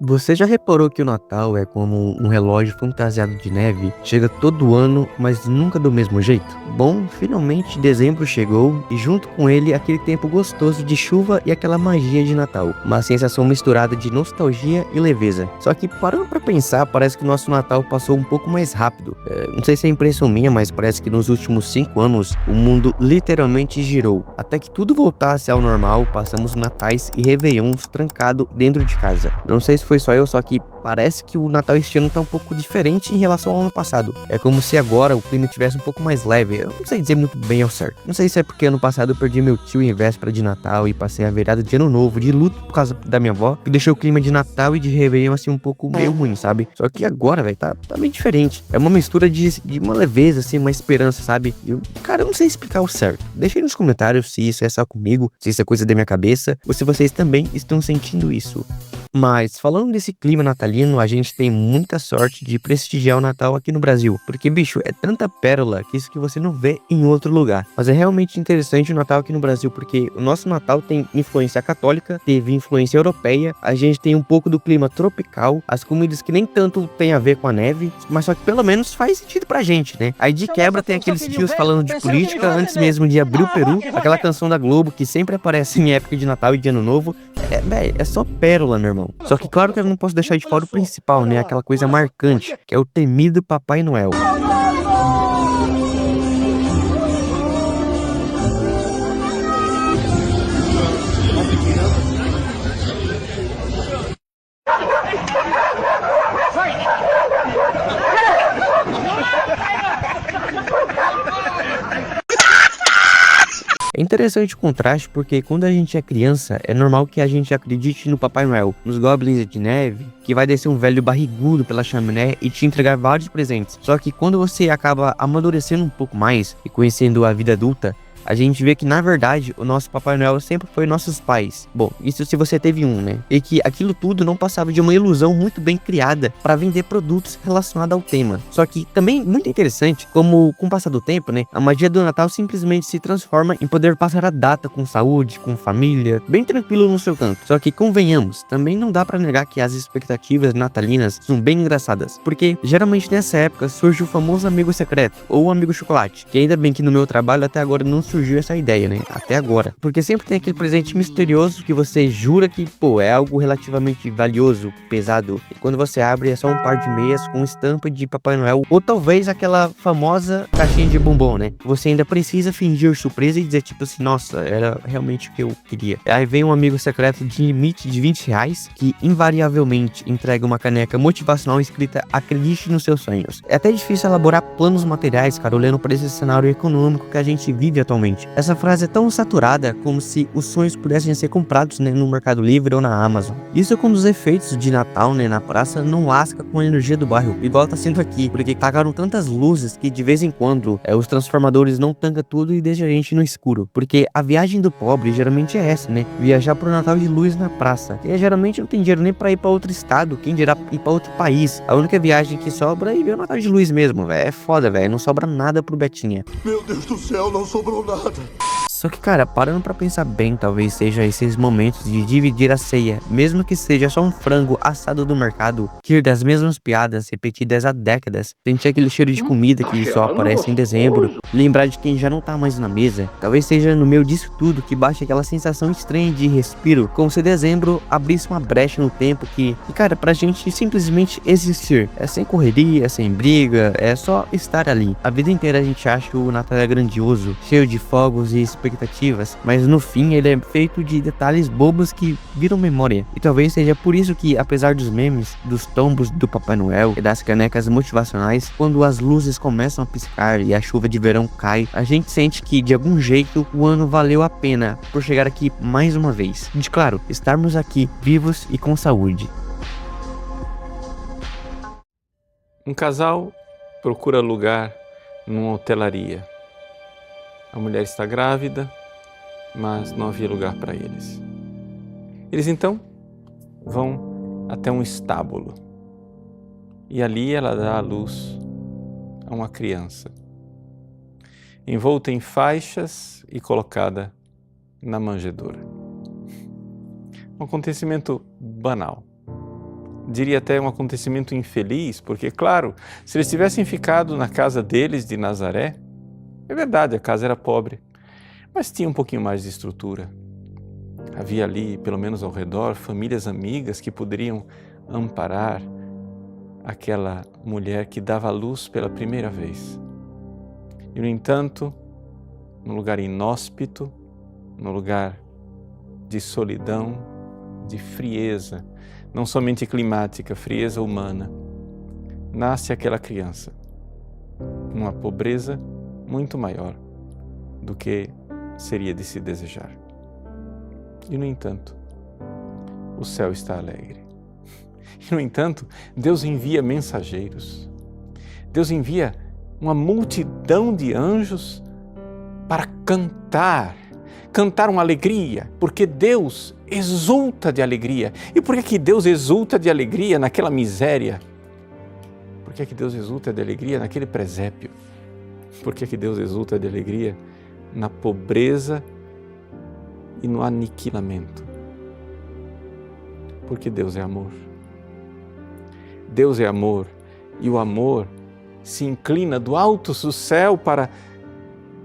Você já reparou que o Natal é como um relógio fantasiado de neve? Chega todo ano, mas nunca do mesmo jeito? Bom, finalmente dezembro chegou e junto com ele aquele tempo gostoso de chuva e aquela magia de Natal. Uma sensação misturada de nostalgia e leveza. Só que parando pra pensar, parece que nosso Natal passou um pouco mais rápido. Não sei se é impressão minha, mas parece que nos últimos 5 anos o mundo literalmente girou. Até que tudo voltasse ao normal, passamos natais e réveillons trancado dentro de casa. Não sei se foi só eu, só que parece que o Natal este ano tá um pouco diferente em relação ao ano passado. É como se agora o clima tivesse um pouco mais leve. Eu não sei dizer muito bem ao certo. Não sei se é porque ano passado eu perdi meu tio em véspera de Natal e passei a virada de ano novo de luto por causa da minha avó, que deixou o clima de Natal e de Réveillon assim um pouco meio ruim, sabe? Só que agora, velho, tá bem diferente. É uma mistura de uma leveza, assim, uma esperança, sabe? Cara, eu não sei explicar o certo. Deixa aí nos comentários se isso é só comigo, se isso é coisa da minha cabeça, ou se vocês também estão sentindo isso. Mas, falando desse clima natalino, a gente tem muita sorte de prestigiar o Natal aqui no Brasil. Porque, bicho, é tanta pérola que isso que você não vê em outro lugar. Mas é realmente interessante o Natal aqui no Brasil, porque o nosso Natal tem influência católica, teve influência europeia, a gente tem um pouco do clima tropical, as comidas que nem tanto tem a ver com a neve, mas só que pelo menos faz sentido pra gente, né? Aí de quebra tem aqueles tios falando de política antes mesmo de abrir o peru, aquela canção da Globo que sempre aparece em época de Natal e de Ano Novo. É só pérola, meu irmão. Só que claro que eu não posso deixar de fora o principal, né? Aquela coisa marcante, que é o temido Papai Noel. É interessante o contraste porque quando a gente é criança, é normal que a gente acredite no Papai Noel, nos goblins de neve, que vai descer um velho barrigudo pela chaminé e te entregar vários presentes. Só que quando você acaba amadurecendo um pouco mais e conhecendo a vida adulta, a gente vê que, na verdade, o nosso Papai Noel sempre foi nossos pais. Bom, isso se você teve um, né? E que aquilo tudo não passava de uma ilusão muito bem criada para vender produtos relacionados ao tema. Só que também muito interessante, como com o passar do tempo, né? A magia do Natal simplesmente se transforma em poder passar a data com saúde, com família, bem tranquilo no seu canto. Só que convenhamos, também não dá para negar que as expectativas natalinas são bem engraçadas. Porque geralmente nessa época surge o famoso amigo secreto, ou o amigo chocolate. Que ainda bem que no meu trabalho até agora não surgiu essa ideia, né? Até agora. Porque sempre tem aquele presente misterioso que você jura que, pô, é algo relativamente valioso, pesado. E quando você abre é só um par de meias com estampa de Papai Noel. Ou talvez aquela famosa caixinha de bombom, né? Você ainda precisa fingir surpresa e dizer tipo assim, nossa, era realmente o que eu queria. Aí vem um amigo secreto de limite de R$ 20 que invariavelmente entrega uma caneca motivacional escrita acredite nos seus sonhos. É até difícil elaborar planos materiais, cara, olhando para esse cenário econômico que a gente vive atualmente. Essa frase é tão saturada como se os sonhos pudessem ser comprados, né, no Mercado Livre ou na Amazon. Isso quando os efeitos de Natal, né, na praça não lasca com a energia do bairro, igual tá sendo aqui, porque tacaram tantas luzes que de vez em quando os transformadores não tancam tudo e deixam a gente no escuro. Porque a viagem do pobre geralmente é essa, né? Viajar pro Natal de luz na praça. E geralmente não tem dinheiro nem pra ir pra outro estado, quem dirá ir pra outro país. A única viagem que sobra é ver o Natal de luz mesmo, velho. É foda, velho. Não sobra nada pro Betinha. Meu Deus do céu, não sobrou nada. Só que, cara, parando pra pensar bem, talvez seja esses momentos de dividir a ceia, mesmo que seja só um frango assado do mercado, rir das mesmas piadas repetidas há décadas, sentir aquele cheiro de comida que só aparece em dezembro, lembrar de quem já não tá mais na mesa, talvez seja no meio disso tudo que baixa aquela sensação estranha de respiro, como se dezembro abrisse uma brecha no tempo que, cara, pra gente simplesmente existir, é sem correria, é sem briga, é só estar ali. A vida inteira a gente acha que o Natal é grandioso, cheio de fogos e expectativas, mas no fim ele é feito de detalhes bobos que viram memória. E talvez seja por isso que, apesar dos memes, dos tombos do Papai Noel e das canecas motivacionais, quando as luzes começam a piscar e a chuva de verão cai, a gente sente que de algum jeito o ano valeu a pena por chegar aqui mais uma vez. E claro, estarmos aqui vivos e com saúde. Um casal procura lugar numa hotelaria. A mulher está grávida, mas não havia lugar para eles. Eles então vão até um estábulo e ali ela dá à luz a uma criança, envolta em faixas e colocada na manjedoura. Um acontecimento banal, diria até um acontecimento infeliz, porque, claro, se eles tivessem ficado na casa deles de Nazaré, é verdade, a casa era pobre, mas tinha um pouquinho mais de estrutura. Havia ali, pelo menos ao redor, famílias amigas que poderiam amparar aquela mulher que dava à luz pela primeira vez. E, no entanto, num lugar inóspito, num lugar de solidão, de frieza, não somente climática, frieza humana, nasce aquela criança, numa pobreza muito maior do que seria de se desejar. E, no entanto, o céu está alegre. E, no entanto, Deus envia mensageiros. Deus envia uma multidão de anjos para cantar uma alegria, porque Deus exulta de alegria. E por que Deus exulta de alegria naquela miséria? Por que Deus exulta de alegria naquele presépio? Por que Deus exulta de alegria na pobreza e no aniquilamento? Porque Deus é amor. Deus é amor, e o amor se inclina do alto do céu para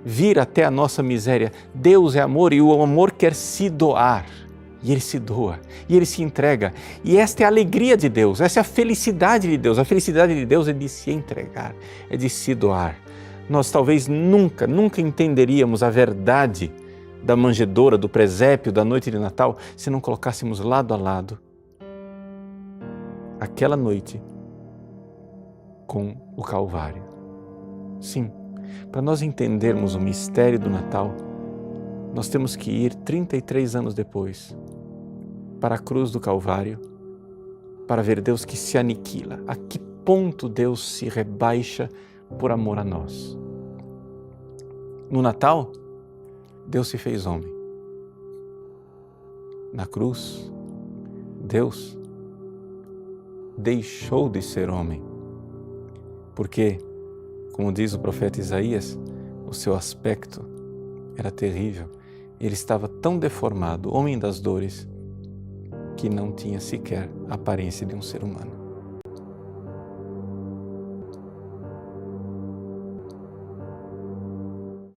vir até a nossa miséria. Deus é amor, e o amor quer se doar. E Ele se doa, e Ele se entrega. E esta é a alegria de Deus, essa é a felicidade de Deus. A felicidade de Deus é de se entregar, é de se doar. Nós talvez nunca entenderíamos a verdade da manjedoura, do presépio, da noite de Natal, se não colocássemos lado a lado aquela noite com o Calvário. Sim, para nós entendermos o mistério do Natal, nós temos que ir 33 anos depois para a cruz do Calvário, para ver Deus que se aniquila. A que ponto Deus se rebaixa por amor a nós? No Natal, Deus se fez homem. Na cruz, Deus deixou de ser homem, porque, como diz o profeta Isaías, o seu aspecto era terrível. Ele estava tão deformado, homem das dores, que não tinha sequer a aparência de um ser humano.